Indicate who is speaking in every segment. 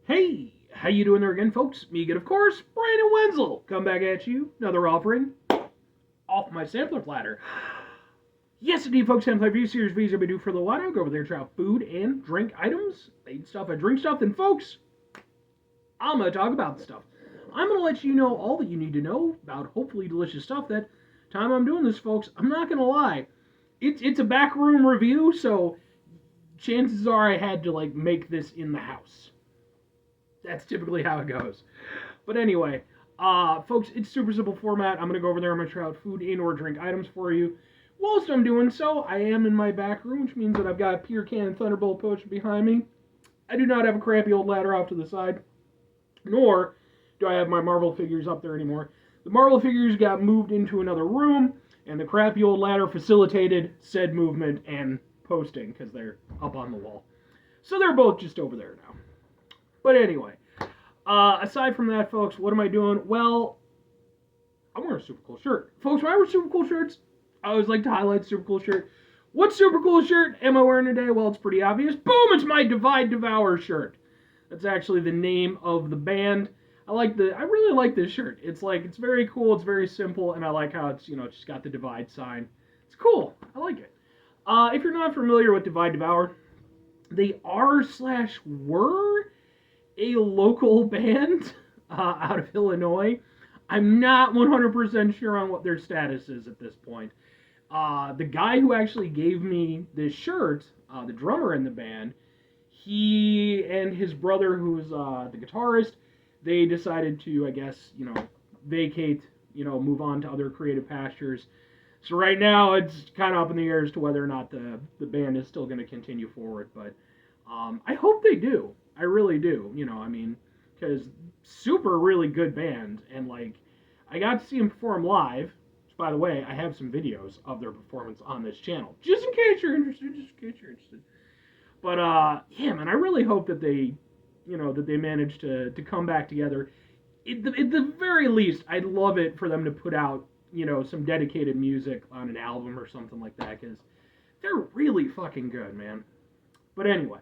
Speaker 1: Hey, how you doing there again, folks? Me again, of course, Brandon Wenzel. Come back at you, another offering off my sampler platter. Yes, indeed, folks, sampler review series videos we do for a little while. Go over there, try out food and drink items. I eat stuff, I drink stuff, then, folks, I'm going to talk about the stuff. I'm going to let you know all that you need to know about hopefully delicious stuff. That time I'm doing this, folks, I'm not going to lie. It's a backroom review, so chances are I had to, make this in the house. That's typically how it goes. But anyway, folks, it's super simple format. I'm going to go over there. I'm going to try out food and or drink items for you. Whilst I'm doing so, I am in my back room, which means that I've got a Peter Can Thunderbolt poster behind me. I do not have a crappy old ladder off to the side, nor do I have my Marvel figures up there anymore. The Marvel figures got moved into another room, and the crappy old ladder facilitated said movement and posting because they're up on the wall. So they're both just over there now. But anyway, aside from that, folks, what am I doing? Well, I'm wearing a super cool shirt. Folks, when I wear super cool shirts, I always like to highlight super cool shirt. What super cool shirt am I wearing today? Well, it's pretty obvious. Boom! It's my Divide Devour shirt. That's actually the name of the band. I really like this shirt. It's very cool. It's very simple, and I like how it's just got the divide sign. It's cool. I like it. If you're not familiar with Divide Devour, they are/were a local band out of Illinois. I'm not 100% sure on what their status is at this point. The guy who actually gave me this shirt, the drummer in the band, he and his brother, who's the guitarist, they decided to, I guess, vacate, move on to other creative pastures. So right now, it's kind of up in the air as to whether or not the band is still going to continue forward. But I hope they do. I really do. Because super really good band. And, I got to see them perform live. Which, by the way, I have some videos of their performance on this channel. Just in case you're interested. But, yeah, man, I really hope that they, that they manage to come back together. At the very least, I'd love it for them to put out, some dedicated music on an album or something like that, because they're really fucking good, man. But anyway,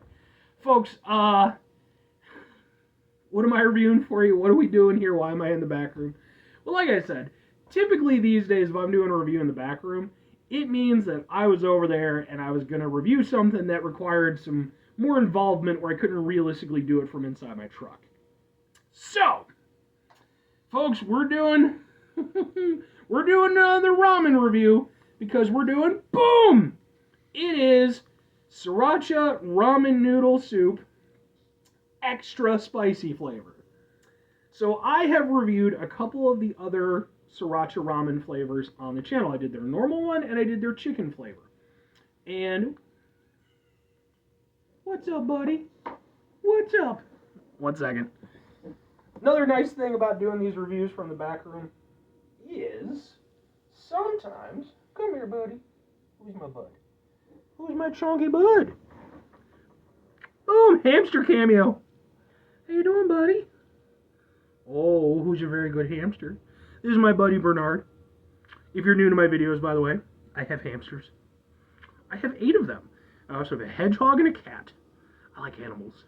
Speaker 1: folks, what am I reviewing for you? What are we doing here? Why am I in the back room? Well, like I said, typically these days, if I'm doing a review in the back room, it means that I was over there and I was going to review something that required some more involvement where I couldn't realistically do it from inside my truck. So, folks, we're doing another ramen review because we're doing, boom! It is Sriracha ramen noodle soup, extra spicy flavor. So I have reviewed a couple of the other Sriracha ramen flavors on the channel. I did their normal one and I did their chicken flavor. And what's up, buddy? What's up? 1 second. Another nice thing about doing these reviews from the back room is sometimes, come here, buddy. Who's my bud? Who's my chunky bud? Boom, Hamster Cameo. How you doing, buddy? Oh, who's your very good hamster? This is my buddy Bernard. If you're new to my videos, by the way, I have hamsters. I have 8 of them. I also have a hedgehog and a cat. I like animals.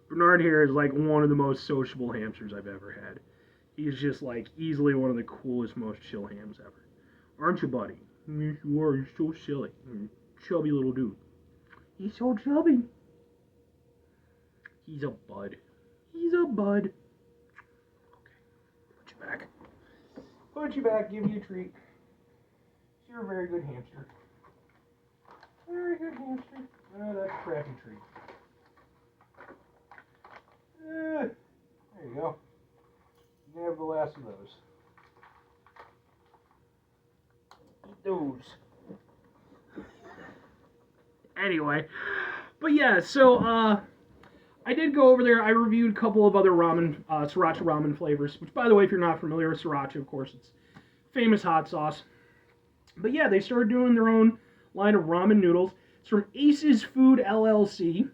Speaker 1: Bernard here is one of the most sociable hamsters I've ever had. He's just easily one of the coolest, most chill hams ever. Aren't you, buddy? Yes, you are. You're so silly. You're a chubby little dude. He's so chubby. He's a bud. He's a bud. Okay. Put you back. Put you back. Give you a treat. You're a very good hamster. Very good hamster. Oh, that's a crappy treat. There you go. You can have the last of those. Eat those. Anyway, but yeah, so I did go over there. I reviewed a couple of other ramen, Sriracha ramen flavors. Which, by the way, if you're not familiar with Sriracha, of course, it's famous hot sauce. But yeah, they started doing their own line of ramen noodles. It's from Ace's Food LLC.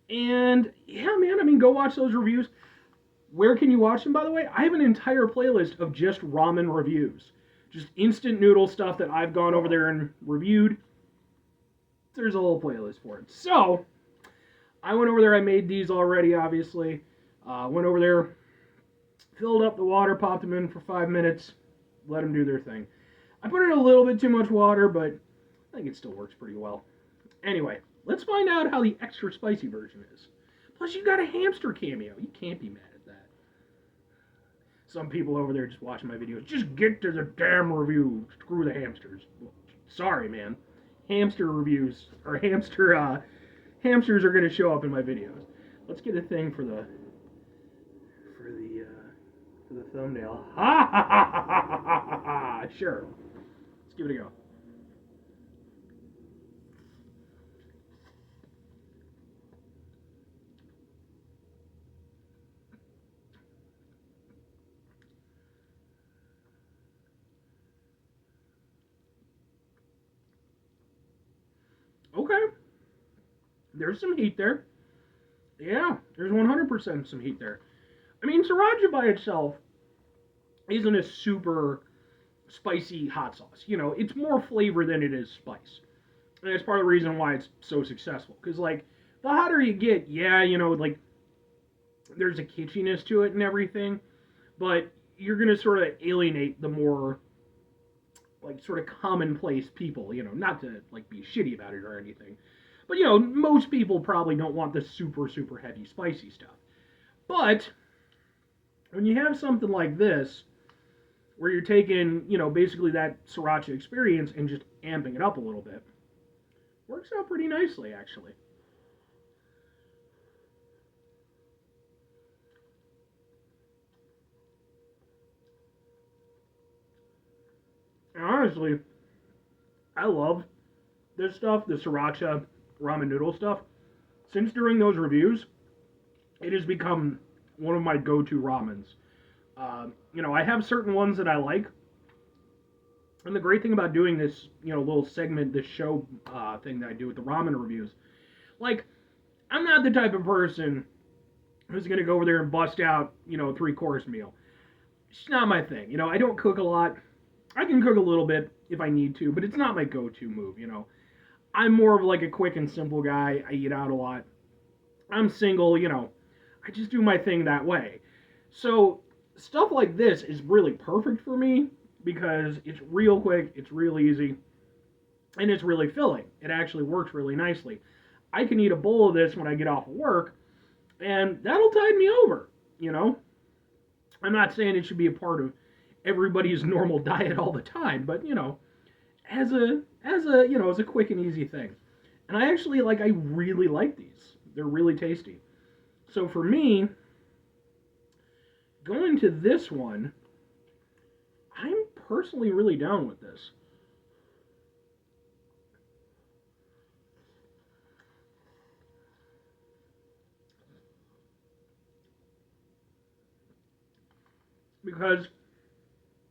Speaker 1: And yeah, man, go watch those reviews. Where can you watch them, by the way? I have an entire playlist of just ramen reviews. Just instant noodle stuff that I've gone over there and reviewed. There's a whole playlist for it. So, I went over there, I made these already, obviously. Went over there, filled up the water, popped them in for 5 minutes, let them do their thing. I put in a little bit too much water, but I think it still works pretty well. Anyway, let's find out how the extra spicy version is. Plus, you got a hamster cameo. You can't be mad at that. Some people over there just watching my videos, just get to the damn review. Screw the hamsters. Well, sorry, man. Hamster reviews, or hamsters are going to show up in my videos. Let's get a thing for the thumbnail. Ha ha ha ha ha ha ha! Sure. Let's give it a go. Okay. There's some heat there. Yeah, there's 100% some heat there. I mean, Sriracha by itself isn't a super spicy hot sauce. You know, it's more flavor than it is spice. And that's part of the reason why it's so successful. Because, like, the hotter you get, yeah, you know, like, there's a kitschiness to it and everything. But you're going to sort of alienate the more, like, sort of commonplace people, you know, not to, like, be shitty about it or anything. But, you know, most people probably don't want the super, super heavy spicy stuff. But when you have something like this, where you're taking, you know, basically that Sriracha experience and just amping it up a little bit, works out pretty nicely, actually. And honestly, I love this stuff, the Sriracha ramen noodle stuff. Since doing those reviews, it has become one of my go-to ramens. You know, I have certain ones that I like, and the great thing about doing this, you know, little segment, this show thing that I do with the ramen reviews, like, I'm not the type of person who's gonna go over there and bust out, you know, a 3-course meal. It's not my thing. You know, I don't cook a lot. I can cook a little bit if I need to, but it's not my go-to move. You know, I'm more of like a quick and simple guy. I eat out a lot. I'm single. You know, I just do my thing that way. So stuff like this is really perfect for me because it's real quick, it's real easy, and it's really filling. It actually works really nicely. I can eat a bowl of this when I get off of work, and that'll tide me over. You know, I'm not saying it should be a part of everybody's normal diet all the time, but you know, as a quick and easy thing. And I really like these. They're really tasty. So for me, going to this one, I'm personally really down with this. Because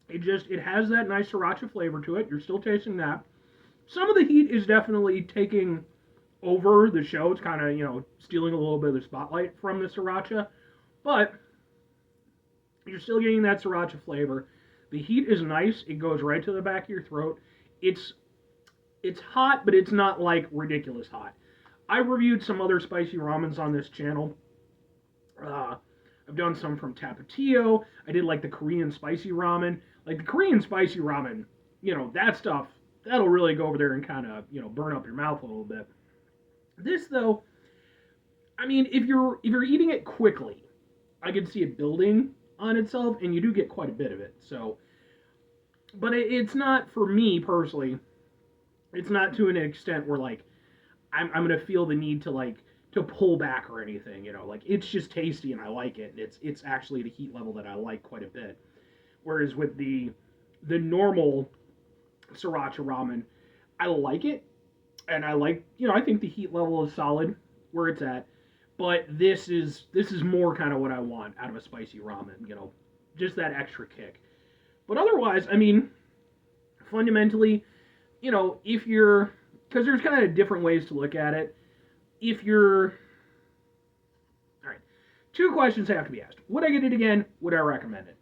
Speaker 1: it has that nice sriracha flavor to it. You're still tasting that. Some of the heat is definitely taking over the show. It's kind of, you know, stealing a little bit of the spotlight from the sriracha. But you're still getting that sriracha flavor. The heat is nice. It goes right to the back of your throat. It's it's hot, but it's not like ridiculous hot. I reviewed some other spicy ramens on this channel. Uh, I've done some from Tapatio. I did like the Korean spicy ramen. Like the Korean spicy ramen, you know, that stuff, that'll really go over there and kind of, you know, burn up your mouth a little bit. This though, I mean, if you're eating it quickly, I can see it building on itself, and you do get quite a bit of it. So, but it's not for me personally. It's not to an extent where like I'm gonna feel the need to like to pull back or anything. You know, like it's just tasty and I like it. And it's actually the heat level that I like quite a bit. Whereas with the normal sriracha ramen, I like it, and I like, you know, I think the heat level is solid where it's at. But this is more kind of what I want out of a spicy ramen, you know, just that extra kick. But otherwise, I mean, fundamentally, you know, if you're, because there's kind of different ways to look at it. If you're, all right, two questions have to be asked. Would I get it again? Would I recommend it?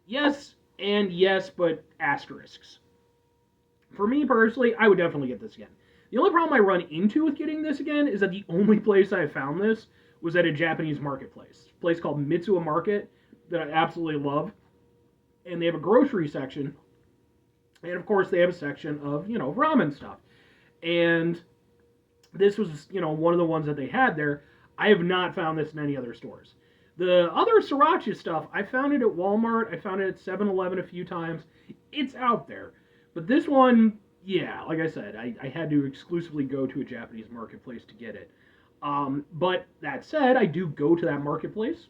Speaker 1: Yes and yes, but asterisks. For me personally, I would definitely get this again. The only problem I run into with getting this again is that the only place I found this was at a Japanese marketplace, a place called Mitsuya Market that I absolutely love. And they have a grocery section, and of course they have a section of ramen stuff. And this was one of the ones that they had there. I have not found this in any other stores. The other Sriracha stuff, I found it at Walmart. I found it at 7-Eleven a few times. It's out there. But this one, yeah, like I said, I had to exclusively go to a Japanese marketplace to get it. But that said, I do go to that marketplace,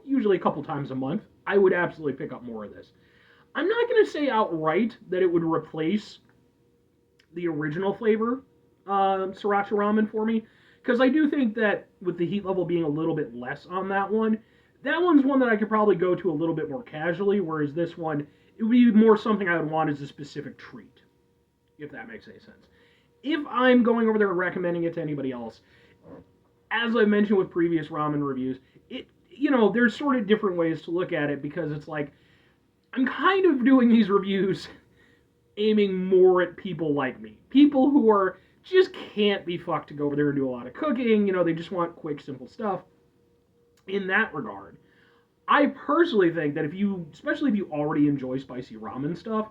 Speaker 1: usually a couple times a month. I would absolutely pick up more of this. I'm not going to say outright that it would replace the original flavor Sriracha ramen for me, because I do think that with the heat level being a little bit less on that one's one that I could probably go to a little bit more casually, whereas this one, it would be more something I would want as a specific treat, if that makes any sense. If I'm going over there and recommending it to anybody else, as I mentioned with previous ramen reviews, there's sort of different ways to look at it, because it's like, I'm kind of doing these reviews aiming more at people like me. People who just can't be fucked to go over there and do a lot of cooking. They just want quick, simple stuff. In that regard, I personally think that especially if you already enjoy spicy ramen stuff,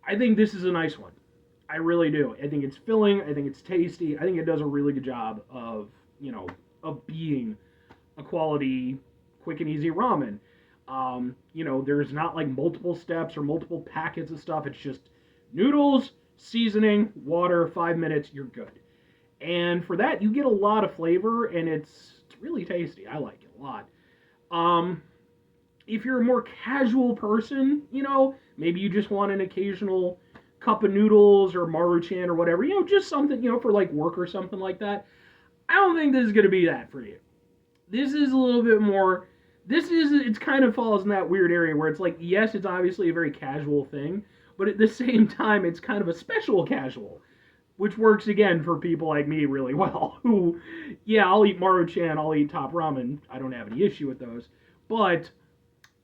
Speaker 1: I think this is a nice one. I really do. I think it's filling. I think it's tasty. I think it does a really good job of being a quality, quick and easy ramen. There's not like multiple steps or multiple packets of stuff. It's just noodles, seasoning, water, 5 minutes, you're good. And for that, you get a lot of flavor, and it's really tasty. I like it a lot. If you're a more casual person, maybe you just want an occasional cup of noodles or Maruchan or whatever, just something, for like work or something like that. I don't think this is going to be that for you. This is a little bit more, it kind of falls in that weird area where it's like, yes, it's obviously a very casual thing, but at the same time, it's kind of a special casual, which works, again, for people like me really well, who, yeah, I'll eat Maruchan, I'll eat Top Ramen, I don't have any issue with those, but,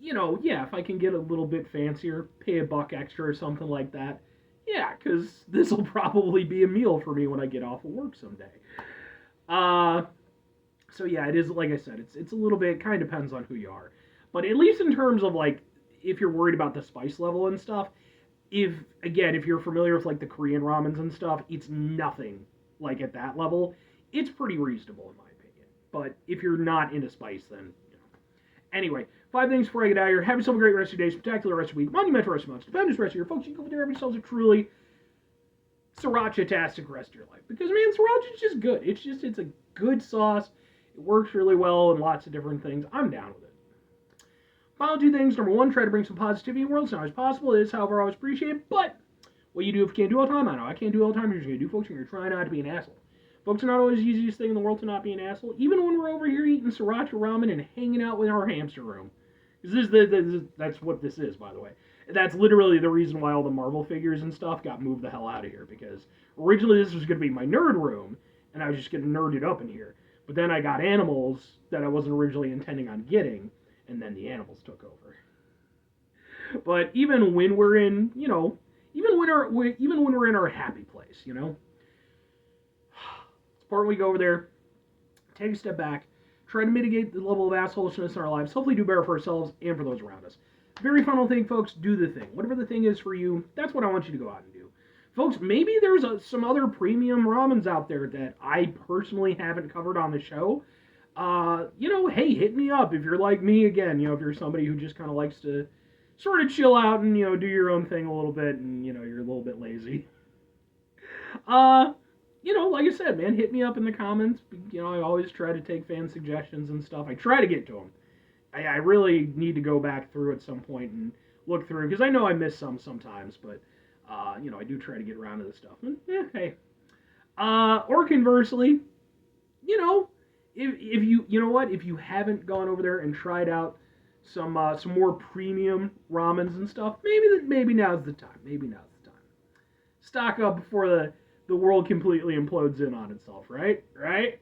Speaker 1: yeah, if I can get a little bit fancier, pay $1 extra or something like that, yeah, because this will probably be a meal for me when I get off of work someday. So yeah, it is, like I said, it's a little bit, kind of depends on who you are. But at least in terms of, like, if you're worried about the spice level and stuff, if you're familiar with, like, the Korean ramens and stuff, it's nothing, like, at that level. It's pretty reasonable, in my opinion. But if you're not into spice, then, Anyway, 5 things before I get out of here. Have yourself a great rest of your day, spectacular rest of your week, monumental rest of your month, stupendous rest of your folks. You can go there, have yourselves a truly Sriracha-tastic rest of your life. Because, man, Sriracha is just good. It's a good sauce. It works really well in lots of different things. I'm down with it. Final 2 things. Number 1, try to bring some positivity in the world. It's not always possible. It is, however, always appreciated. But what you do if you can't do all the time, I know I can't do all the time. You're just going to do, folks, and you're trying not to be an asshole. Folks are not always the easiest thing in the world to not be an asshole. Even when we're over here eating Sriracha ramen and hanging out with our hamster room. That's what this is, by the way. That's literally the reason why all the Marvel figures and stuff got moved the hell out of here. Because originally this was going to be my nerd room, and I was just going to nerd it up in here. But then I got animals that I wasn't originally intending on getting, and then the animals took over. But even when we're in, even when we're in our happy place, it's important we go over there, take a step back, try to mitigate the level of assholishness in our lives, hopefully do better for ourselves and for those around us. Very final thing, folks, do the thing. Whatever the thing is for you, that's what I want you to go out and do. Folks, maybe there's some other premium ramens out there that I personally haven't covered on the show. Hey, hit me up if you're like me again. If you're somebody who just kind of likes to sort of chill out and, do your own thing a little bit and, you're a little bit lazy. Like I said, man, hit me up in the comments. I always try to take fan suggestions and stuff. I try to get to them. I really need to go back through at some point and look through, because I know I miss some sometimes, but, I do try to get around to this stuff. And, hey. Or conversely, if you haven't gone over there and tried out some more premium ramens and stuff, maybe now's the time. Maybe now's the time. Stock up before the world completely implodes in on itself, right? Right?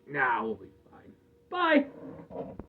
Speaker 1: Nah, we'll be fine. Bye.